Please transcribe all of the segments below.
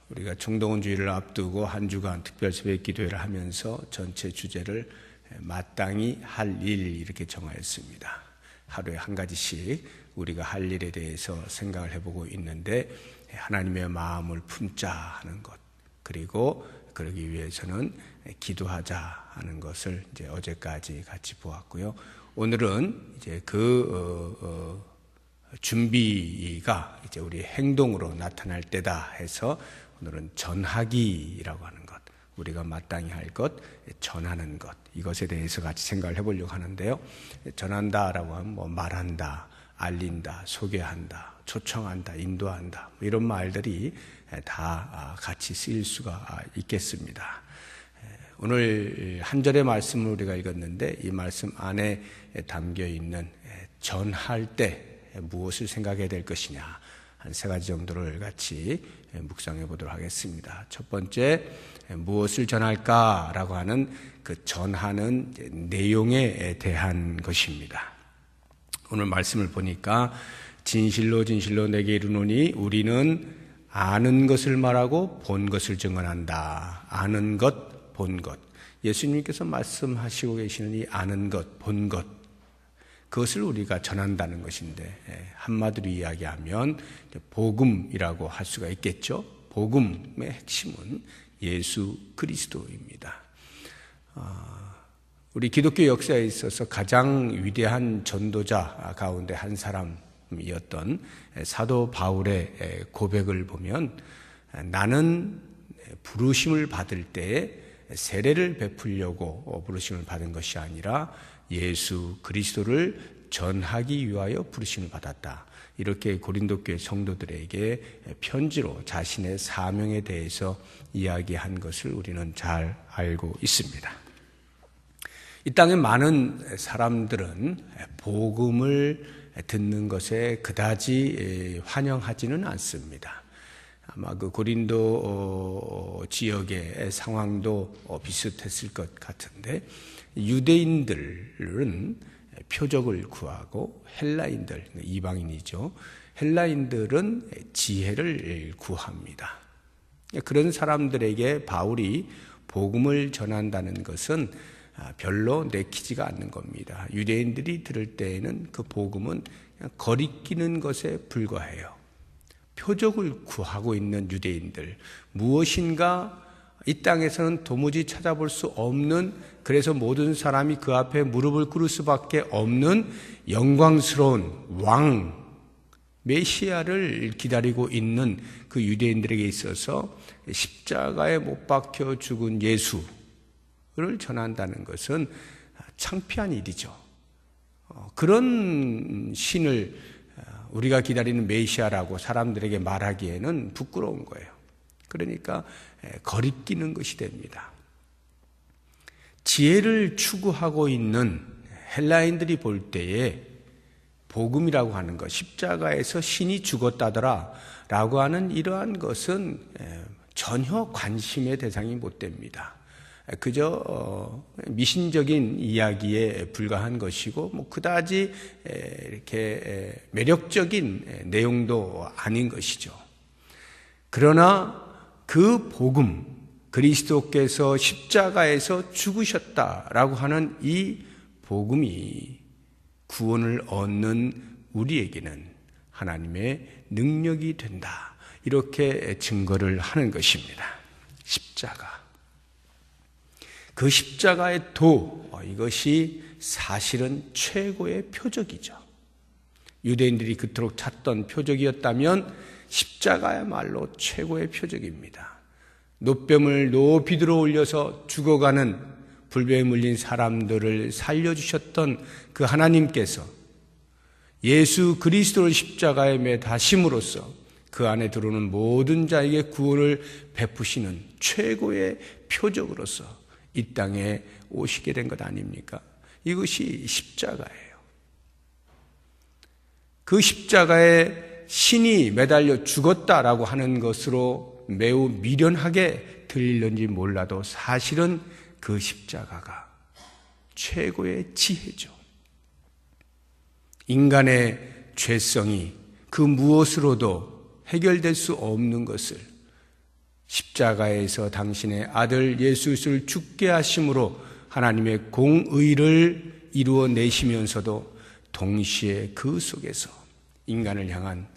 우리가 청동원 주일을 앞두고 한 주간 특별 새벽 기도회를 하면서 전체 주제를 마땅히 할 일 이렇게 정하였습니다. 하루에 한 가지씩 우리가 할 일에 대해서 생각을 해보고 있는데, 하나님의 마음을 품자 하는 것, 그리고 그러기 위해서는 기도하자 하는 것을 이제 어제까지 같이 보았고요. 오늘은 이제 준비가 이제 우리 행동으로 나타날 때다 해서 오늘은 전하기라고 하는 것, 우리가 마땅히 할 것, 전하는 것, 이것에 대해서 같이 생각을 해보려고 하는데요. 전한다라고 하면 뭐 말한다, 알린다, 소개한다, 초청한다, 인도한다, 이런 말들이 다 같이 쓰일 수가 있겠습니다. 오늘 한 절의 말씀을 우리가 읽었는데, 이 말씀 안에 담겨 있는 전할 때 무엇을 생각해야 될 것이냐, 한 세 가지 정도를 같이 묵상해 보도록 하겠습니다. 첫 번째, 무엇을 전할까라고 하는 그 전하는 내용에 대한 것입니다. 오늘 말씀을 보니까 진실로 진실로 내게 이르노니 우리는 아는 것을 말하고 본 것을 증언한다. 아는 것, 본 것. 예수님께서 말씀하시고 계시는 이 아는 것, 본 것, 그것을 우리가 전한다는 것인데, 한마디로 이야기하면 복음이라고 할 수가 있겠죠. 복음의 핵심은 예수 그리스도입니다. 우리 기독교 역사에 있어서 가장 위대한 전도자 가운데 한 사람이었던 사도 바울의 고백을 보면, 나는 부르심을 받을 때 세례를 베풀려고 부르심을 받은 것이 아니라 예수 그리스도를 전하기 위하여 부르심을 받았다. 이렇게 고린도 교회 성도들에게 편지로 자신의 사명에 대해서 이야기한 것을 우리는 잘 알고 있습니다. 이 땅에 많은 사람들은 복음을 듣는 것에 그다지 환영하지는 않습니다. 아마 그 고린도 지역의 상황도 비슷했을 것 같은데, 유대인들은 표적을 구하고 헬라인들, 이방인이죠, 헬라인들은 지혜를 구합니다. 그런 사람들에게 바울이 복음을 전한다는 것은 별로 내키지가 않는 겁니다. 유대인들이 들을 때에는 그 복음은 그냥 거리끼는 것에 불과해요. 표적을 구하고 있는 유대인들, 무엇인가 이 땅에서는 도무지 찾아볼 수 없는, 그래서 모든 사람이 그 앞에 무릎을 꿇을 수밖에 없는 영광스러운 왕 메시아를 기다리고 있는 그 유대인들에게 있어서 십자가에 못 박혀 죽은 예수를 전한다는 것은 창피한 일이죠. 그런 신을 우리가 기다리는 메시아라고 사람들에게 말하기에는 부끄러운 거예요. 그러니까 거리끼는 것이 됩니다. 지혜를 추구하고 있는 헬라인들이 볼 때에 복음이라고 하는 것, 십자가에서 신이 죽었다더라 라고 하는 이러한 것은 전혀 관심의 대상이 못 됩니다. 그저 미신적인 이야기에 불과한 것이고, 뭐 그다지 이렇게 매력적인 내용도 아닌 것이죠. 그러나 그 복음, 그리스도께서 십자가에서 죽으셨다라고 하는 이 복음이 구원을 얻는 우리에게는 하나님의 능력이 된다, 이렇게 증거를 하는 것입니다. 십자가, 그 십자가의 도, 이것이 사실은 최고의 표적이죠. 유대인들이 그토록 찾던 표적이었다면 십자가야말로 최고의 표적입니다. 노뱀을 높이 들어 올려서 죽어가는 불병에 물린 사람들을 살려주셨던 그 하나님께서 예수 그리스도를 십자가에 매다심으로써 그 안에 들어오는 모든 자에게 구원을 베푸시는 최고의 표적으로서 이 땅에 오시게 된 것 아닙니까? 이것이 십자가예요. 그 십자가에 신이 매달려 죽었다라고 하는 것으로 매우 미련하게 들리는지 몰라도 사실은 그 십자가가 최고의 지혜죠. 인간의 죄성이 그 무엇으로도 해결될 수 없는 것을 십자가에서 당신의 아들 예수를 죽게 하심으로 하나님의 공의를 이루어내시면서도 동시에 그 속에서 인간을 향한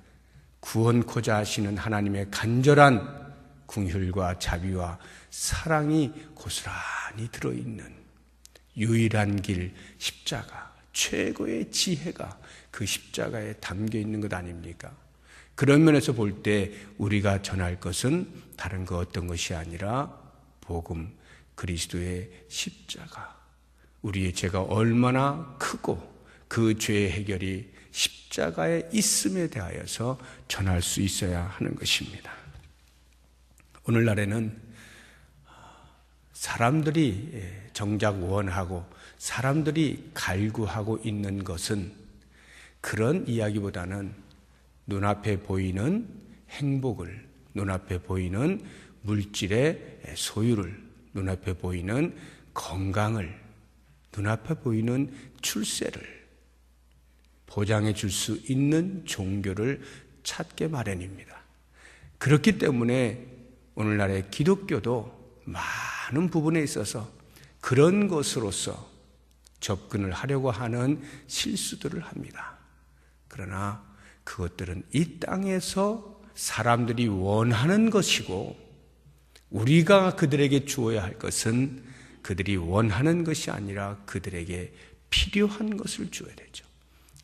구원코자 하시는 하나님의 간절한 긍휼과 자비와 사랑이 고스란히 들어있는 유일한 길 십자가, 최고의 지혜가 그 십자가에 담겨 있는 것 아닙니까? 그런 면에서 볼 때 우리가 전할 것은 다른 그 어떤 것이 아니라 복음, 그리스도의 십자가, 우리의 죄가 얼마나 크고 그 죄의 해결이 십자가에 있음에 대하여서 전할 수 있어야 하는 것입니다. 오늘날에는 사람들이 정작 원하고 사람들이 갈구하고 있는 것은 그런 이야기보다는 눈앞에 보이는 행복을, 눈앞에 보이는 물질의 소유를, 눈앞에 보이는 건강을, 눈앞에 보이는 출세를 보장해 줄 수 있는 종교를 찾게 마련입니다. 그렇기 때문에 오늘날의 기독교도 많은 부분에 있어서 그런 것으로서 접근을 하려고 하는 실수들을 합니다. 그러나 그것들은 이 땅에서 사람들이 원하는 것이고 우리가 그들에게 주어야 할 것은 그들이 원하는 것이 아니라 그들에게 필요한 것을 주어야 되죠.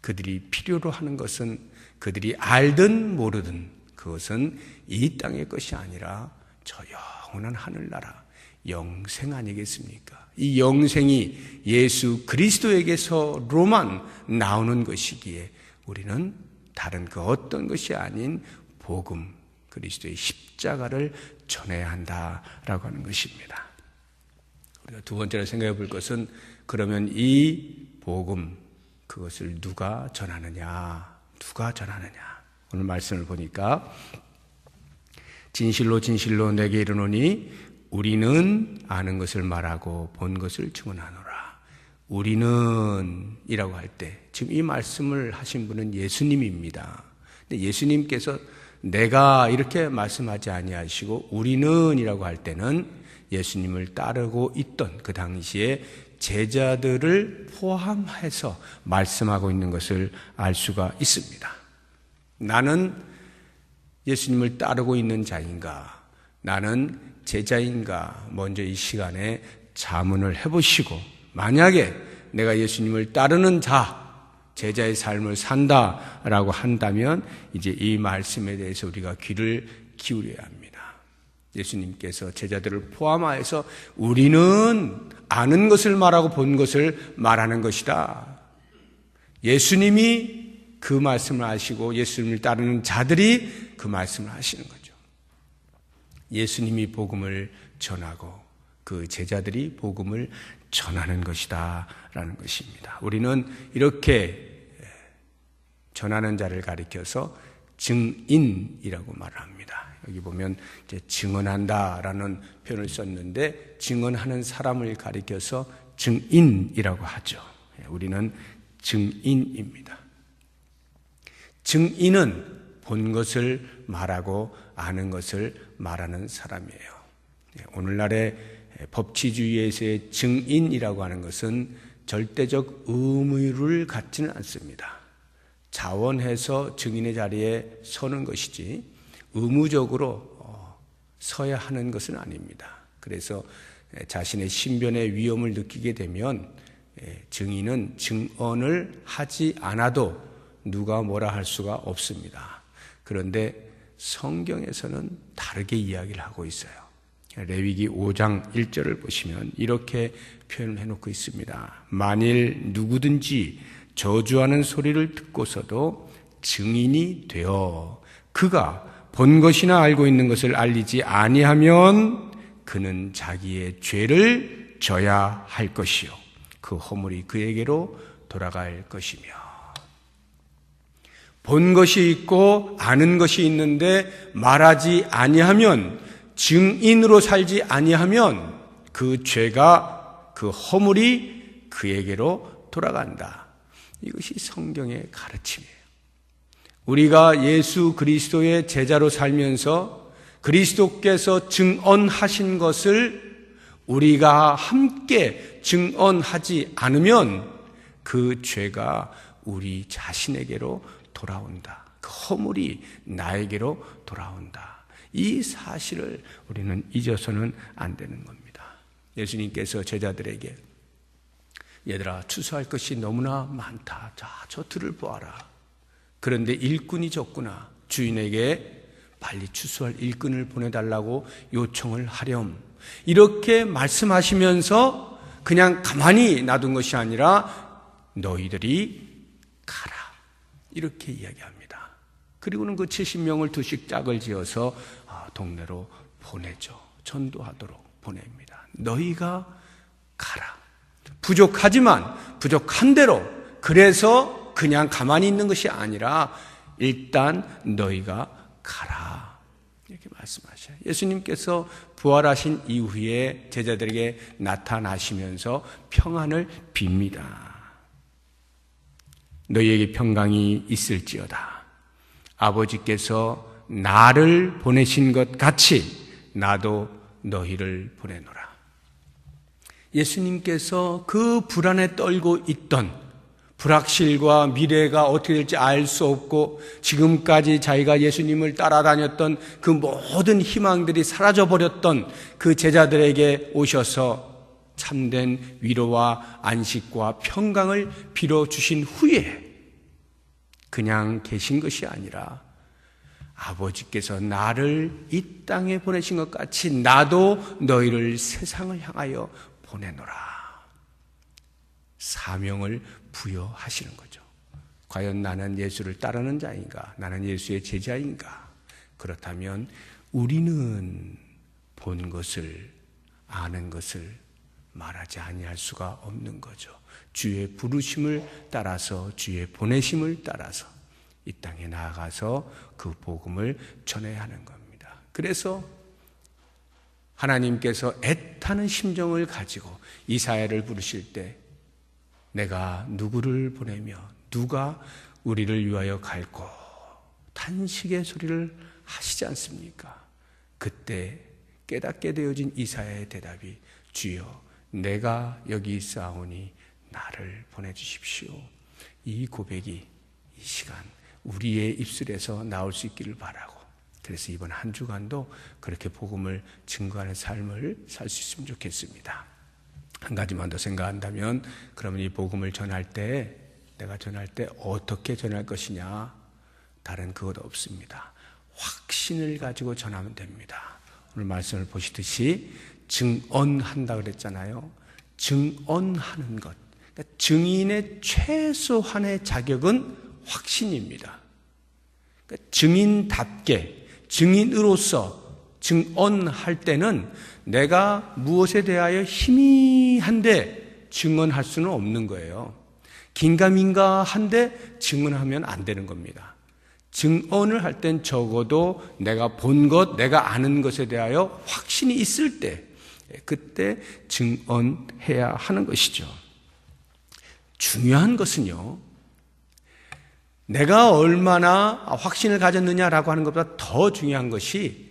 그들이 필요로 하는 것은 그들이 알든 모르든 그것은 이 땅의 것이 아니라 저 영원한 하늘나라 영생 아니겠습니까? 이 영생이 예수 그리스도에게서로만 나오는 것이기에 우리는 다른 그 어떤 것이 아닌 복음, 그리스도의 십자가를 전해야 한다라고 하는 것입니다. 우리가 두 번째로 생각해 볼 것은 그러면 이 복음, 그것을 누가 전하느냐? 누가 전하느냐? 오늘 말씀을 보니까 진실로 진실로 내게 이르노니 우리는 아는 것을 말하고 본 것을 증언하노라. 우리는 이라고 할 때 지금 이 말씀을 하신 분은 예수님입니다. 근데 예수님께서 내가 이렇게 말씀하지 아니하시고 우리는 이라고 할 때는 예수님을 따르고 있던 그 당시에 제자들을 포함해서 말씀하고 있는 것을 알 수가 있습니다. 나는 예수님을 따르고 있는 자인가? 나는 제자인가? 먼저 이 시간에 자문을 해보시고 만약에 내가 예수님을 따르는 자, 제자의 삶을 산다라고 한다면 이제 이 말씀에 대해서 우리가 귀를 기울여야 합니다. 예수님께서 제자들을 포함하여서 우리는 아는 것을 말하고 본 것을 말하는 것이다. 예수님이 그 말씀을 하시고 예수님을 따르는 자들이 그 말씀을 하시는 거죠. 예수님이 복음을 전하고 그 제자들이 복음을 전하는 것이다 라는 것입니다. 우리는 이렇게 전하는 자를 가리켜서 증인이라고 말합니다. 여기 보면 이제 증언한다라는 표현을 썼는데 증언하는 사람을 가리켜서 증인이라고 하죠. 우리는 증인입니다. 증인은 본 것을 말하고 아는 것을 말하는 사람이에요. 오늘날의 법치주의에서의 증인이라고 하는 것은 절대적 의무를 갖지는 않습니다. 자원해서 증인의 자리에 서는 것이지 의무적으로 서야 하는 것은 아닙니다. 그래서 자신의 신변의 위험을 느끼게 되면 증인은 증언을 하지 않아도 누가 뭐라 할 수가 없습니다. 그런데 성경에서는 다르게 이야기를 하고 있어요. 레위기 5장 1절을 보시면 이렇게 표현을 해놓고 있습니다. 만일 누구든지 저주하는 소리를 듣고서도 증인이 되어 그가 본 것이나 알고 있는 것을 알리지 아니하면 그는 자기의 죄를 져야 할 것이요 그 허물이 그에게로 돌아갈 것이며 본 것이 있고 아는 것이 있는데 말하지 아니하면 증인으로 살지 아니하면 그 죄가 그 허물이 그에게로 돌아간다. 이것이 성경의 가르침이에요. 우리가 예수 그리스도의 제자로 살면서 그리스도께서 증언하신 것을 우리가 함께 증언하지 않으면 그 죄가 우리 자신에게로 돌아온다. 그 허물이 나에게로 돌아온다. 이 사실을 우리는 잊어서는 안 되는 겁니다. 예수님께서 제자들에게 얘들아, 추수할 것이 너무나 많다. 자, 저 들을 보아라. 그런데 일꾼이 적구나. 주인에게 빨리 추수할 일꾼을 보내달라고 요청을 하렴. 이렇게 말씀하시면서 그냥 가만히 놔둔 것이 아니라 너희들이 가라. 이렇게 이야기합니다. 그리고는 그 70명을 두씩 짝을 지어서 동네로 보내죠. 전도하도록 보냅니다. 너희가 가라. 부족하지만 부족한 대로, 그래서 그냥 가만히 있는 것이 아니라 일단 너희가 가라. 이렇게 말씀하셔요. 예수님께서 부활하신 이후에 제자들에게 나타나시면서 평안을 빕니다. 너희에게 평강이 있을지어다. 아버지께서 나를 보내신 것 같이 나도 너희를 보내노라. 예수님께서 그 불안에 떨고 있던 불확실과 미래가 어떻게 될지 알 수 없고 지금까지 자기가 예수님을 따라다녔던 그 모든 희망들이 사라져버렸던 그 제자들에게 오셔서 참된 위로와 안식과 평강을 빌어주신 후에 그냥 계신 것이 아니라 아버지께서 나를 이 땅에 보내신 것 같이 나도 너희를 세상을 향하여 보내노라. 사명을 부여하시는 거죠. 과연 나는 예수를 따르는 자인가? 나는 예수의 제자인가? 그렇다면 우리는 본 것을, 아는 것을 말하지 아니할 수가 없는 거죠. 주의 부르심을 따라서, 주의 보내심을 따라서 이 땅에 나아가서 그 복음을 전해야 하는 겁니다. 그래서 하나님께서 애타는 심정을 가지고 이사야를 부르실 때 내가 누구를 보내며 누가 우리를 위하여 갈고 탄식의 소리를 하시지 않습니까? 그때 깨닫게 되어진 이사야의 대답이 주여 내가 여기 있사오니 나를 보내주십시오. 이 고백이 이 시간 우리의 입술에서 나올 수 있기를 바라고, 그래서 이번 한 주간도 그렇게 복음을 증거하는 삶을 살 수 있으면 좋겠습니다. 한 가지만 더 생각한다면, 그러면 이 복음을 전할 때, 내가 전할 때 어떻게 전할 것이냐? 다른 그것 없습니다. 확신을 가지고 전하면 됩니다. 오늘 말씀을 보시듯이 증언한다 그랬잖아요. 증언하는 것. 그러니까 증인의 최소한의 자격은 확신입니다. 그러니까 증인답게, 증인으로서 증언할 때는 내가 무엇에 대하여 희미한데 증언할 수는 없는 거예요. 긴가민가한데 증언하면 안 되는 겁니다. 증언을 할 땐 적어도 내가 본 것, 내가 아는 것에 대하여 확신이 있을 때, 그때 증언해야 하는 것이죠. 중요한 것은요, 내가 얼마나 확신을 가졌느냐라고 하는 것보다 더 중요한 것이,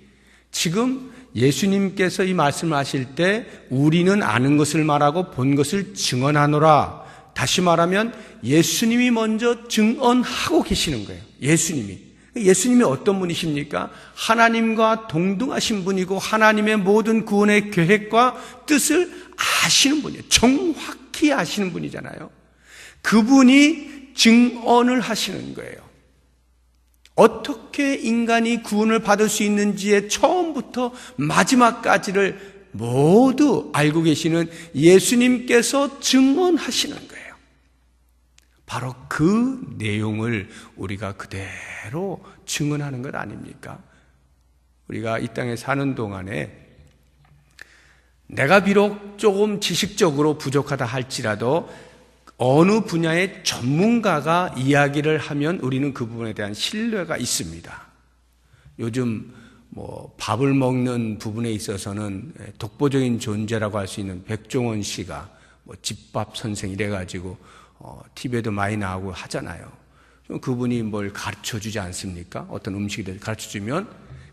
지금 예수님께서 이 말씀을 하실 때 우리는 아는 것을 말하고 본 것을 증언하노라. 다시 말하면 예수님이 먼저 증언하고 계시는 거예요. 예수님이 어떤 분이십니까? 하나님과 동등하신 분이고 하나님의 모든 구원의 계획과 뜻을 아시는 분이에요. 정확히 아시는 분이잖아요. 그분이 증언을 하시는 거예요. 어떻게 인간이 구원을 받을 수 있는지의 처음부터 마지막까지를 모두 알고 계시는 예수님께서 증언하시는 거예요. 바로 그 내용을 우리가 그대로 증언하는 것 아닙니까? 우리가 이 땅에 사는 동안에 내가 비록 조금 지식적으로 부족하다 할지라도 어느 분야의 전문가가 이야기를 하면 우리는 그 부분에 대한 신뢰가 있습니다. 요즘 밥을 먹는 부분에 있어서는 독보적인 존재라고 할 수 있는 백종원 씨가 집밥 선생 이래가지고 TV에도 많이 나오고 하잖아요. 그분이 뭘 가르쳐 주지 않습니까? 어떤 음식에 대해서 가르쳐 주면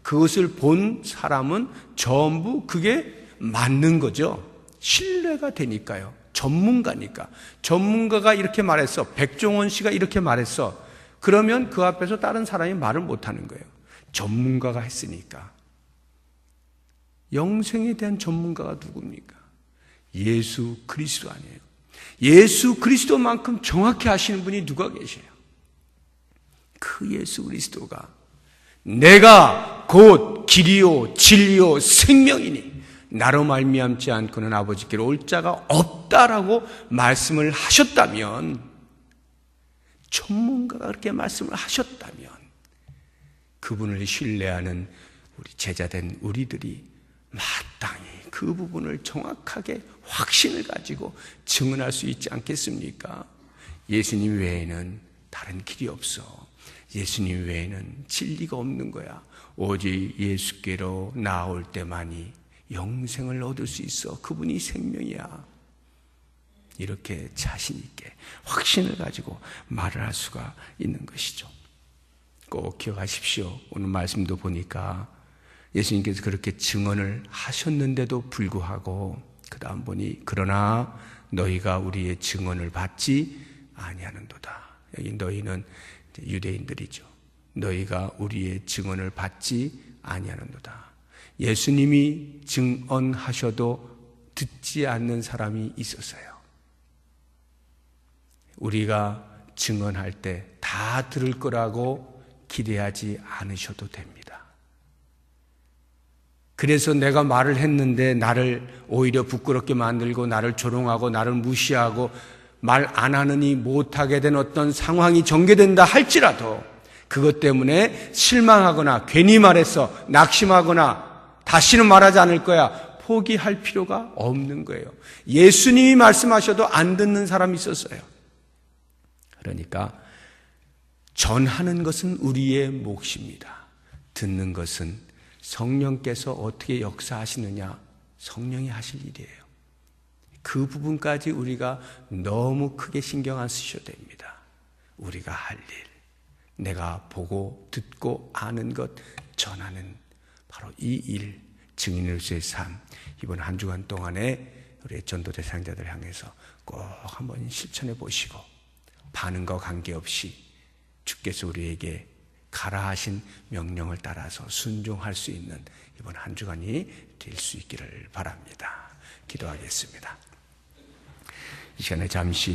그것을 본 사람은 전부 그게 맞는 거죠. 신뢰가 되니까요. 전문가니까. 전문가가 이렇게 말했어. 백종원 씨가 이렇게 말했어. 그러면 그 앞에서 다른 사람이 말을 못하는 거예요. 전문가가 했으니까. 영생에 대한 전문가가 누굽니까? 예수 그리스도 아니에요. 예수 그리스도만큼 정확히 아시는 분이 누가 계세요? 그 예수 그리스도가 내가 곧 길이요 진리요 생명이니 나로 말미암지 않고는 아버지께로 올 자가 없다라고 말씀을 하셨다면, 전문가가 그렇게 말씀을 하셨다면 그분을 신뢰하는 우리 제자된 우리들이 마땅히 그 부분을 정확하게 확신을 가지고 증언할 수 있지 않겠습니까? 예수님 외에는 다른 길이 없어. 예수님 외에는 진리가 없는 거야. 오직 예수께로 나올 때만이 영생을 얻을 수 있어. 그분이 생명이야. 이렇게 자신 있게 확신을 가지고 말을 할 수가 있는 것이죠. 꼭 기억하십시오. 오늘 말씀도 보니까 예수님께서 그렇게 증언을 하셨는데도 불구하고 그 다음 보니 그러나 너희가 우리의 증언을 받지 아니하는도다. 여기 너희는 유대인들이죠. 너희가 우리의 증언을 받지 아니하는도다. 예수님이 증언하셔도 듣지 않는 사람이 있었어요. 우리가 증언할 때 다 들을 거라고 기대하지 않으셔도 됩니다. 그래서 내가 말을 했는데 나를 오히려 부끄럽게 만들고 나를 조롱하고 나를 무시하고 말 안 하느니 못하게 된 어떤 상황이 전개된다 할지라도 그것 때문에 실망하거나 괜히 말해서 낙심하거나 다시는 말하지 않을 거야 포기할 필요가 없는 거예요. 예수님이 말씀하셔도 안 듣는 사람이 있었어요. 그러니까 전하는 것은 우리의 몫입니다. 듣는 것은 성령께서 어떻게 역사하시느냐 성령이 하실 일이에요. 그 부분까지 우리가 너무 크게 신경 안 쓰셔도 됩니다. 우리가 할 일, 내가 보고 듣고 아는 것 전하는 바로 이 일, 증인으로서의 삶, 이번 한 주간 동안에 우리 전도 대상자들 향해서 꼭 한번 실천해 보시고 반응과 관계없이 주께서 우리에게 가라 하신 명령을 따라서 순종할 수 있는 이번 한 주간이 될 수 있기를 바랍니다. 기도하겠습니다. 이 시간에 잠시